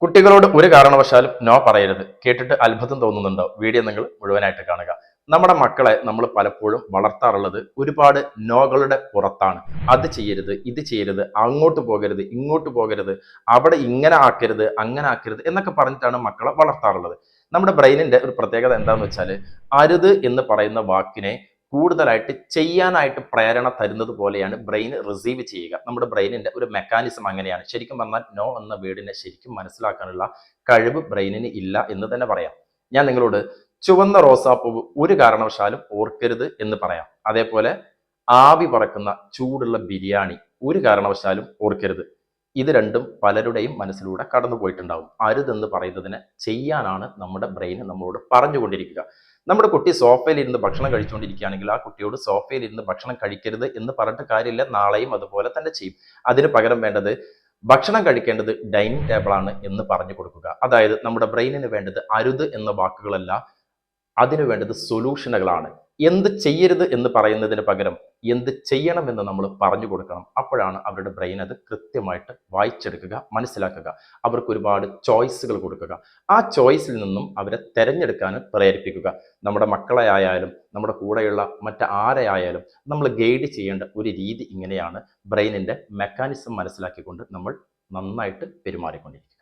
കുട്ടികളോട് ഒരു കാരണവശാലും നോ പറയരുത്. കേട്ടിട്ട് അത്ഭുതം തോന്നുന്നുണ്ടോ? വീഡിയോ നിങ്ങൾ മുഴുവനായിട്ട് കാണുക. നമ്മുടെ മക്കളെ നമ്മൾ പലപ്പോഴും വളർത്താറുള്ളത് ഒരുപാട് നോകളുടെ പുറത്താണ്. അത് ചെയ്യരുത്, ഇത് ചെയ്യരുത്, അങ്ങോട്ട് പോകരുത്, ഇങ്ങോട്ട് പോകരുത്, അവിടെ ഇങ്ങനെ ആക്കരുത്, അങ്ങനെ ആക്കരുത് എന്നൊക്കെ പറഞ്ഞിട്ടാണ് മക്കളെ വളർത്താറുള്ളത്. നമ്മുടെ ബ്രെയിനിന്റെ ഒരു പ്രത്യേകത എന്താണെന്ന് വെച്ചാൽ, അരുത് എന്ന് പറയുന്ന വാക്കിനെ കൂടുതലായിട്ട് ചെയ്യാനായിട്ട് പ്രേരണ തരുന്നത് പോലെയാണ് ബ്രെയിൻ റിസീവ് ചെയ്യുക. നമ്മുടെ ബ്രെയിനിന്റെ ഒരു മെക്കാനിസം അങ്ങനെയാണ്. ശരിക്കും പറഞ്ഞാൽ നോ എന്ന വേർഡിനെ ശരിക്കും മനസ്സിലാക്കാനുള്ള കഴിവ് ബ്രെയിനിന് ഇല്ല എന്ന് തന്നെ പറയാം. ഞാൻ നിങ്ങളോട് ചുവന്ന റോസാപ്പൂവ് ഒരു കാരണവശാലും ഓർക്കരുത് എന്ന് പറയാം. അതേപോലെ ആവി പറക്കുന്ന ചൂടുള്ള ബിരിയാണി ഒരു കാരണവശാലും ഓർക്കരുത്. ഇത് രണ്ടും പലരുടെയും മനസ്സിലൂടെ കടന്നു പോയിട്ടുണ്ടാവും. അരുതെന്ന് പറയുന്നതിനെ ചെയ്യാനാണ് നമ്മുടെ ബ്രെയിൻ നമ്മളോട് പറഞ്ഞുകൊണ്ടിരിക്കുക. നമ്മുടെ കുട്ടി സോഫയിൽ ഇരുന്ന് ഭക്ഷണം കഴിച്ചുകൊണ്ടിരിക്കുകയാണെങ്കിൽ ആ കുട്ടിയോട് സോഫയിൽ ഇരുന്ന് ഭക്ഷണം കഴിക്കരുത് എന്ന് പറഞ്ഞിട്ട് കാര്യമില്ല. നാളെയും അതുപോലെ തന്നെ ചെയ്യും. അതിന് പകരം വേണ്ടത് ഭക്ഷണം കഴിക്കേണ്ടത് ഡൈനിങ് ടേബിൾ ആണ് എന്ന് പറഞ്ഞു കൊടുക്കുക. അതായത് നമ്മുടെ ബ്രെയിനിന് വേണ്ടത് അരുത് എന്ന വാക്കുകളല്ല, അതിനു വേണ്ടത് സൊല്യൂഷനുകളാണ്. എന്ത് ചെയ്യരുത് എന്ന് പറയുന്നതിന് പകരം എന്ത് ചെയ്യണമെന്ന് നമ്മൾ പറഞ്ഞു കൊടുക്കണം. അപ്പോഴാണ് അവരുടെ ബ്രെയിൻ അത് കൃത്യമായിട്ട് വായിച്ചെടുക്കുക, മനസ്സിലാക്കുക. അവർക്ക് ഒരുപാട് ചോയ്സുകൾ കൊടുക്കുക. ആ ചോയ്സിൽ നിന്നും അവരെ തിരഞ്ഞെടുക്കാൻ പ്രേരിപ്പിക്കുക. നമ്മുടെ മക്കളെ ആയാലും നമ്മുടെ കൂടെയുള്ള മറ്റാരെയായാലും നമ്മൾ ഗൈഡ് ചെയ്യേണ്ട ഒരു രീതി ഇങ്ങനെയാണ്. ബ്രെയിനിന്റെ മെക്കാനിസം മനസ്സിലാക്കിക്കൊണ്ട് നമ്മൾ നന്നായിട്ട് പെരുമാറിക്കൊണ്ടിരിക്കുക.